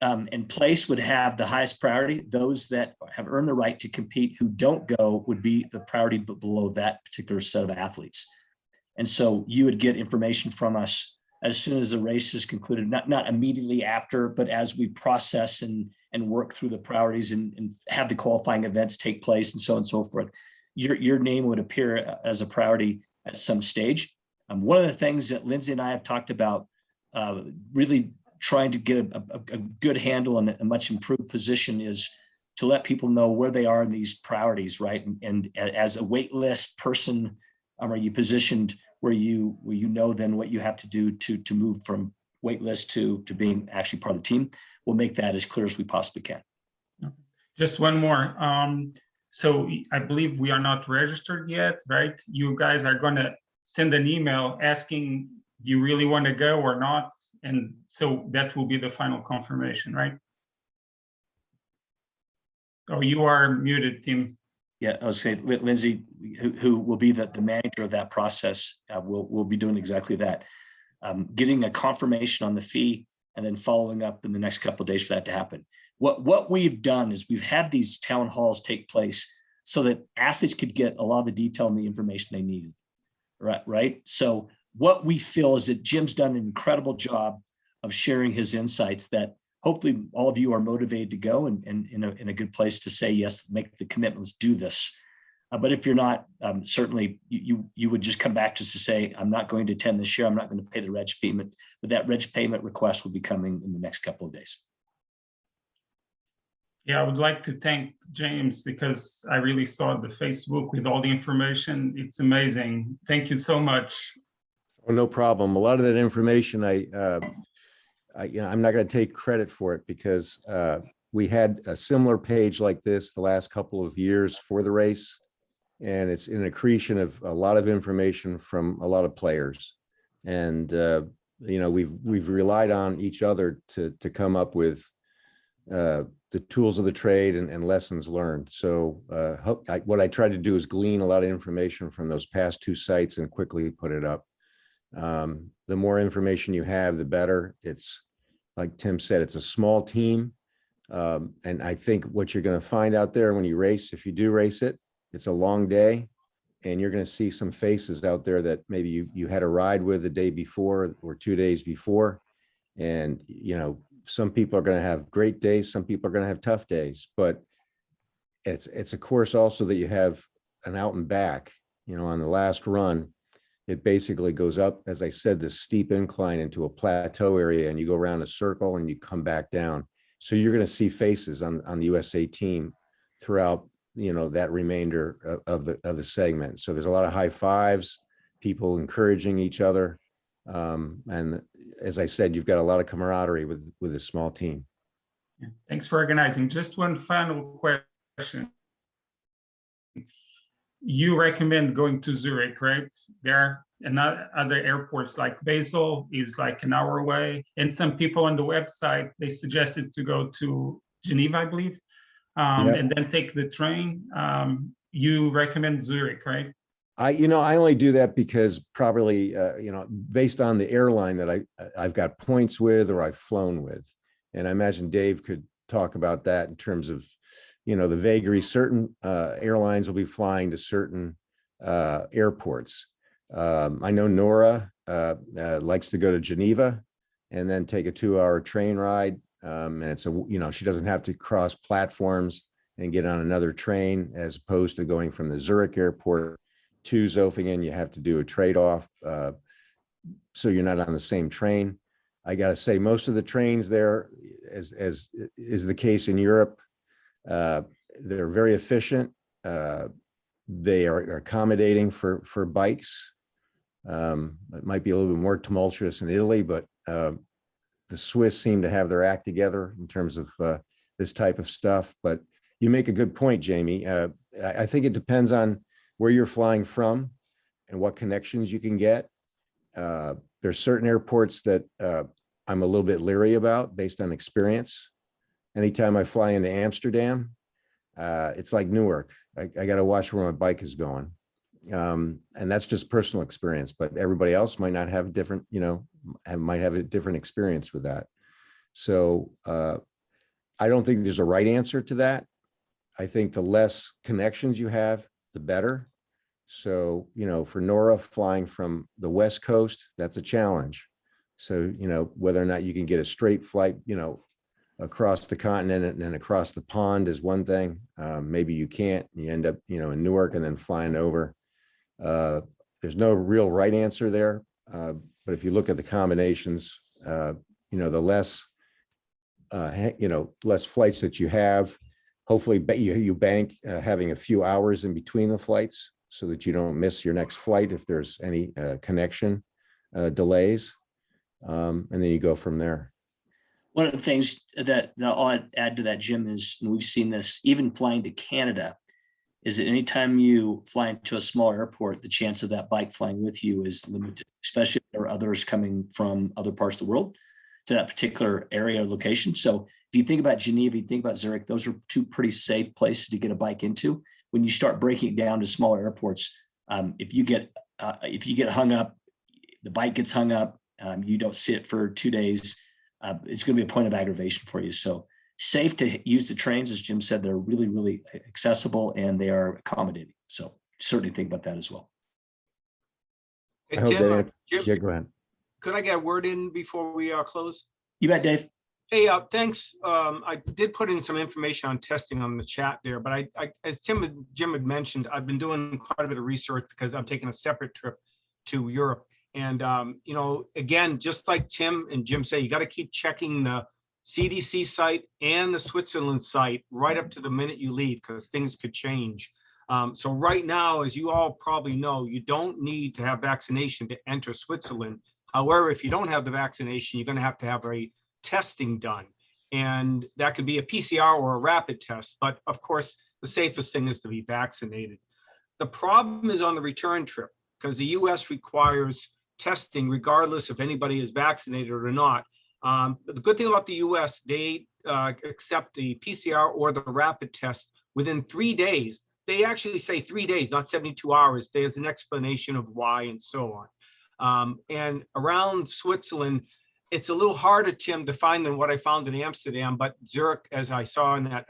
and place would have the highest priority. Those that have earned the right to compete who don't go would be the priority below that particular set of athletes. And so you would get information from us as soon as the race is concluded, not immediately after, but as we process and work through the priorities and have the qualifying events take place and so on and so forth. Your name would appear as a priority at some stage. One of the things that Lindsay and I have talked about, really trying to get a good handle and a much improved position, is to let people know where they are in these priorities, right? And as a wait list person, are you positioned where you know then what you have to do to move from wait list to being actually part of the team? We'll make that as clear as we possibly can. Just one more. So I believe we are not registered yet, right? You guys are going to send an email asking, do you really want to go or not? And so that will be the final confirmation, right? Oh, you are muted, Tim. Yeah, I was saying, Lindsay, who will be the manager of that process, will be doing exactly that. Getting a confirmation on the fee and then following up in the next couple of days for that to happen. What we've done is we've had these town halls take place so that athletes could get a lot of the detail and the information they needed, right? So what we feel is that Jim's done an incredible job of sharing his insights that hopefully all of you are motivated to go and in a good place to say, yes, make the commitment, let's do this. But if you're not, certainly you would just come back just to say, I'm not going to attend this year, I'm not going to pay the reg payment, but that reg payment request will be coming in the next couple of days. Yeah, I would like to thank James because I really saw the Facebook with all the information. It's amazing. Thank you so much. Oh, no problem. A lot of that information, I'm not going to take credit for it because we had a similar page like this the last couple of years for the race, and it's an accretion of a lot of information from a lot of players, and we've relied on each other to come up with the tools of the trade and lessons learned. So what I try to do is glean a lot of information from those past two sites and quickly put it up. The more information you have, the better. It's like Tim said, it's a small team. And I think what you're going to find out there when you race, if you do race it, it's a long day and you're going to see some faces out there that maybe you had a ride with the day before or 2 days before. And, some people are going to have great days. Some people are going to have tough days, but it's a course also that you have an out and back, on the last run. It basically goes up, as I said, this steep incline into a plateau area, and you go around a circle and you come back down. So you're going to see faces on the USA team throughout, that remainder of the segment. So there's a lot of high fives, people encouraging each other. And as I said, you've got a lot of camaraderie with a small team. Yeah, thanks for organizing. Just one final question. You recommend going to Zurich, right? There are other airports like Basel is like an hour away. And some people on the website, they suggested to go to Geneva, I believe, and then take the train. You recommend Zurich, right? I only do that because probably, based on the airline that I've got points with or I've flown with. And I imagine Dave could talk about that in terms of, the vagaries. Certain airlines will be flying to certain airports. I know Nora likes to go to Geneva and then take a 2-hour train ride. And it's she doesn't have to cross platforms and get on another train, as opposed to going from the Zurich airport to Zofingen. You have to do a trade-off, so you're not on the same train. I got to say, most of the trains there, as is the case in Europe, they're very efficient. They are accommodating for bikes. It might be a little bit more tumultuous in Italy, but the Swiss seem to have their act together in terms of this type of stuff. But you make a good point, Jamie. I think it depends on where you're flying from and what connections you can get. There's certain airports that I'm a little bit leery about based on experience. Anytime I fly into Amsterdam, it's like Newark. I got to watch where my bike is going. And that's just personal experience, but everybody else might not have different, might have a different experience with that. So I don't think there's a right answer to that. I think the less connections you have, the better. So, for Nora flying from the West Coast, that's a challenge. So, whether or not you can get a straight flight, across the continent and then across the pond is one thing. Maybe you can't, you end up, in Newark and then flying over. There's no real right answer there. But if you look at the combinations, the less, less flights that you have, hopefully you bank having a few hours in between the flights so that you don't miss your next flight if there's any connection delays. And then you go from there. One of the things that I'll add to that, Jim, is, and we've seen this even flying to Canada, is that anytime you fly into a small airport, the chance of that bike flying with you is limited, especially if there are others coming from other parts of the world to that particular area or location. So if you think about Geneva, you think about Zurich, those are two pretty safe places to get a bike into. When you start breaking it down to smaller airports, if you get hung up, the bike gets hung up, you don't see it for 2 days, it's going to be a point of aggravation for you. So safe to use the trains, as Jim said, they're really, really accessible and they are accommodating. So certainly think about that as well. Hey, I hope Tim, that- Jim, yeah, go ahead. could I get a word in before we close? You bet, Dave. Hey, thanks. I did put in some information on testing on the chat there, but I as Jim had mentioned, I've been doing quite a bit of research because I'm taking a separate trip to Europe. And, again, just like Tim and Jim say, you got to keep checking the CDC site and the Switzerland site right up to the minute you leave, because things could change. So right now, as you all probably know, you don't need to have vaccination to enter Switzerland. However, if you don't have the vaccination, you're going to have a testing done. And that could be a PCR or a rapid test. But of course, the safest thing is to be vaccinated. The problem is on the return trip, because the US requires testing regardless if anybody is vaccinated or not. But the good thing about the US, they accept the PCR or the rapid test within 3 days. They actually say 3 days, not 72 hours. There's an explanation of why and so on. And around Switzerland, it's a little harder, Tim, to find than what I found in Amsterdam, but Zurich, as I saw in that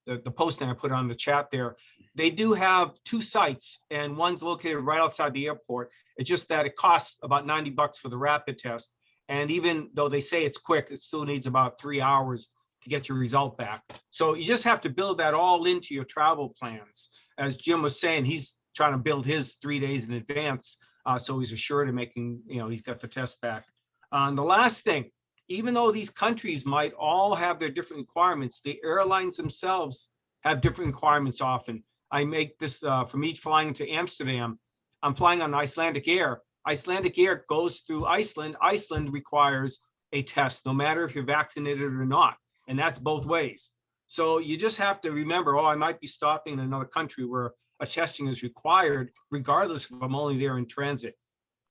the posting I put on the chat there, they do have 2 sites and one's located right outside the airport. It's just that it costs about $90 for the rapid test. And even though they say it's quick, it still needs about 3 hours to get your result back. So you just have to build that all into your travel plans. As Jim was saying, he's trying to build his 3 days in advance. So he's assured of making, he's got the test back. The last thing, even though these countries might all have their different requirements, the airlines themselves have different requirements often. I make this for me flying to Amsterdam. I'm flying on Icelandic Air. Icelandic Air goes through Iceland. Iceland requires a test, no matter if you're vaccinated or not. And that's both ways. So you just have to remember, oh, I might be stopping in another country where a testing is required, regardless if I'm only there in transit.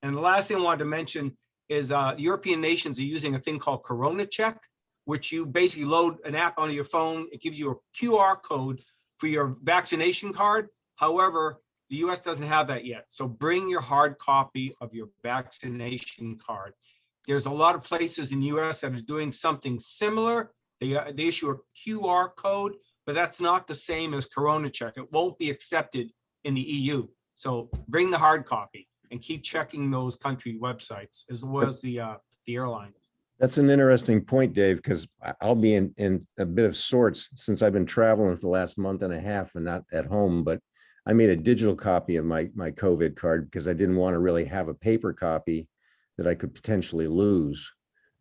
And the last thing I wanted to mention is European nations are using a thing called Corona Check, which you basically load an app onto your phone. It gives you a QR code for your vaccination card. However, the US doesn't have that yet. So bring your hard copy of your vaccination card. There's a lot of places in the US that are doing something similar. They issue a QR code, but that's not the same as Corona Check. It won't be accepted in the EU. So bring the hard copy and keep checking those country websites as well as the airlines. That's an interesting point, Dave, because I'll be in a bit of sorts since I've been traveling for the last month and a half and not at home, but I made a digital copy of my COVID card because I didn't want to really have a paper copy that I could potentially lose.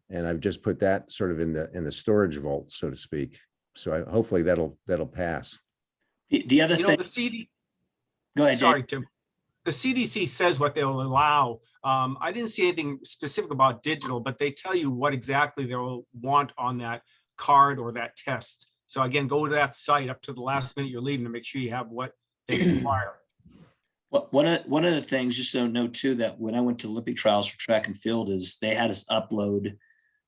And I've just put that sort of in the storage vault, so to speak. So hopefully that'll pass. The other thing. The CD. Go ahead, Sorry, Dave. Tim. The CDC says what they'll allow. I didn't see anything specific about digital, but they tell you what exactly they'll want on that card or that test. So again, go to that site up to the last minute you're leaving to make sure you have what they require. Well, one of the things, just so note too, that when I went to Olympic trials for track and field, is they had us upload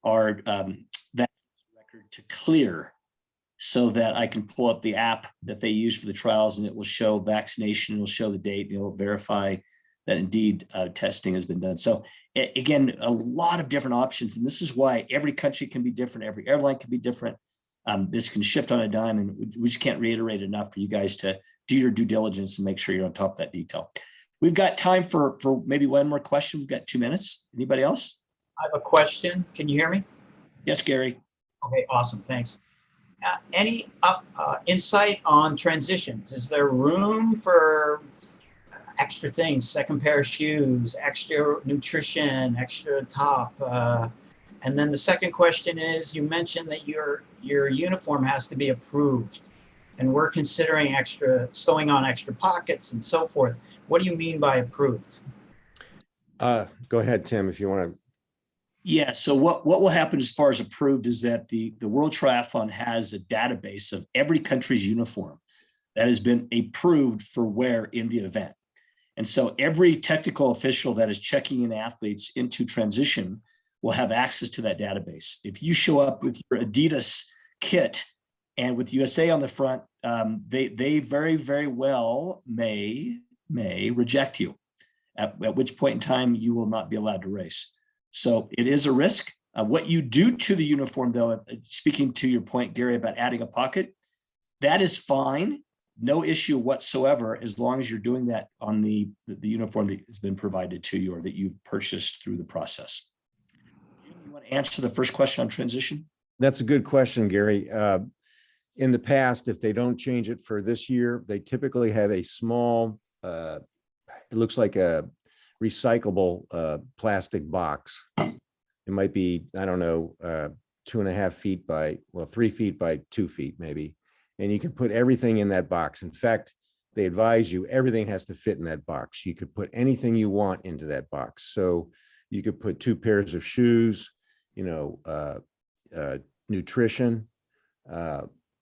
our that record to Clear, so that I can pull up the app that they use for the trials, and it will show vaccination, it will show the date, and it will verify that indeed testing has been done. So again, a lot of different options, and this is why every country can be different, every airline can be different. This can shift on a dime, and we just can't reiterate enough for you guys to do your due diligence and make sure you're on top of that detail. We've got time for maybe one more question. We've got 2 minutes. Anybody else? I have a question. Can you hear me? Yes, Gary. Okay, awesome, thanks. Any insight on transitions? Is there room for extra things, second pair of shoes, extra nutrition, extra top? And then the second question is, you mentioned that your uniform has to be approved, and we're considering sewing on extra pockets and so forth. What do you mean by approved? Go ahead, Tim, if you want to. Yeah, so what will happen as far as approved is that the World Triathlon has a database of every country's uniform that has been approved for wear in the event. And so every technical official that is checking in athletes into transition will have access to that database. If you show up with your Adidas kit and with USA on the front, they very, very well may reject you, at which point in time you will not be allowed to race. So it is a risk. What you do to the uniform, though, speaking to your point, Gary, about adding a pocket, that is fine. No issue whatsoever, as long as you're doing that on the uniform that has been provided to you or that you've purchased through the process. You want to answer the first question on transition? That's a good question, Gary. In the past, if they don't change it for this year, they typically have a small, it looks like a recyclable plastic box. It might be, I don't know, 2.5 feet by, 3 feet by 2 feet maybe. And you can put everything in that box. In fact, they advise you everything has to fit in that box. You could put anything you want into that box. So you could put 2 pairs of shoes, nutrition,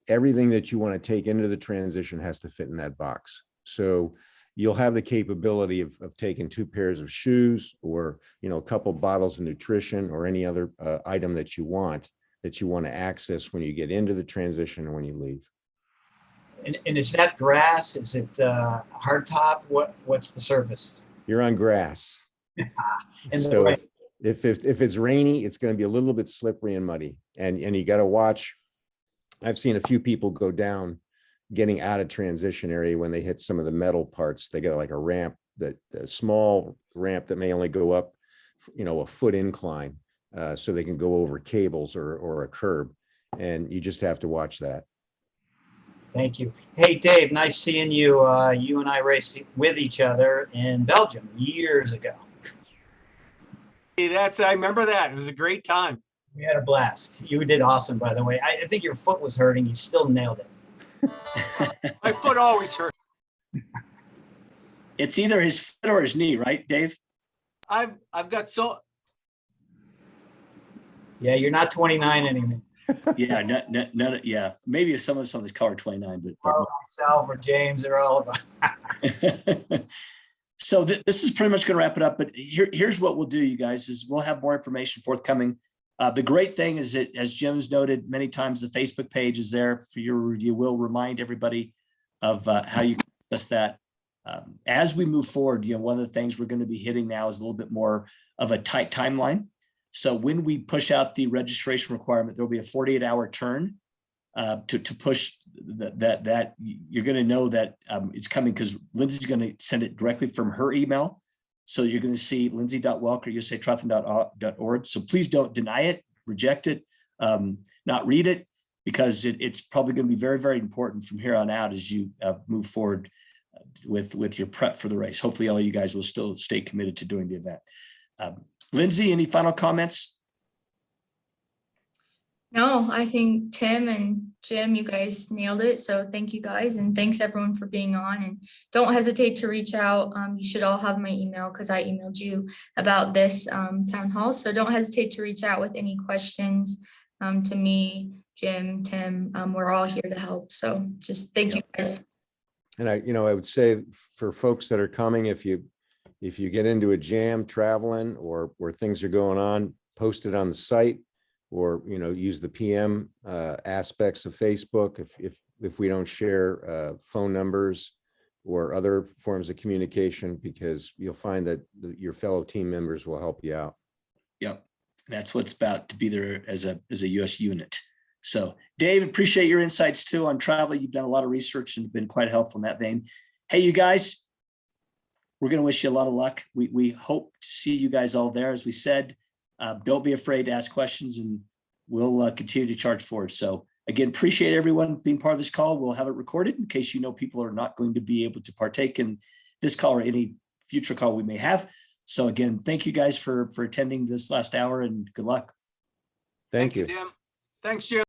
everything that you want to take into the transition has to fit in that box. So you'll have the capability of taking 2 pairs of shoes or, a couple bottles of nutrition or any other item that you want to access when you get into the transition or when you leave. And is that grass? Is it hard top? What's the surface? You're on grass. And so if it's rainy, it's going to be a little bit slippery and muddy. And you got to watch. I've seen a few people go down getting out of transition area when they hit some of the metal parts. They got like a ramp, a small ramp that may only go up, a foot incline, so they can go over cables or a curb. And you just have to watch that. Thank you. Hey, Dave, nice seeing you. You and I raced with each other in Belgium years ago. Hey, I remember that. It was a great time. We had a blast. You did awesome, by the way. I think your foot was hurting. You still nailed it. My foot always hurt. It's either his foot or his knee, right, Dave? I've got so, Yeah, you're not 29 anymore. Yeah, none, yeah, maybe some of this color 29, but Myself or James, they're all about. So this is pretty much going to wrap it up, but here's what we'll do, you guys, is we'll have more information forthcoming. The great thing is that, as Jim's noted many times, the Facebook page is there for your review. We'll remind everybody of how you can access that. As we move forward, one of the things we're going to be hitting now is a little bit more of a tight timeline. So when we push out the registration requirement, there'll be a 48-hour turn to push that you're going to know that it's coming, because Lindsay's going to send it directly from her email. So you're going to see lindsay.welker@usatriathlon.org. So please don't deny it, reject it, not read it, because it's probably going to be very, very important from here on out as you move forward with your prep for the race. Hopefully all you guys will still stay committed to doing the event. Lindsay, any final comments? No, I think Tim and Jim, you guys nailed it. So thank you guys, and thanks everyone for being on, and don't hesitate to reach out. You should all have my email, because I emailed you about this town hall. So don't hesitate to reach out with any questions to me, Jim, Tim. We're all here to help. So just thank you guys. And I would say for folks that are coming, if you get into a jam traveling or where things are going on, post it on the site, or use the PM aspects of Facebook if we don't share phone numbers or other forms of communication, because you'll find that your fellow team members will help you out. Yep, that's what's about to be there as a US unit. So Dave, appreciate your insights too on travel. You've done a lot of research and been quite helpful in that vein. Hey, you guys, we're going to wish you a lot of luck. We hope to see you guys all there. As we said, don't be afraid to ask questions, and we'll continue to charge forward. So again, appreciate everyone being part of this call. We'll have it recorded in case people are not going to be able to partake in this call or any future call we may have. So again, thank you guys for attending this last hour, and good luck. Thank you. Jim. Thanks, Jim.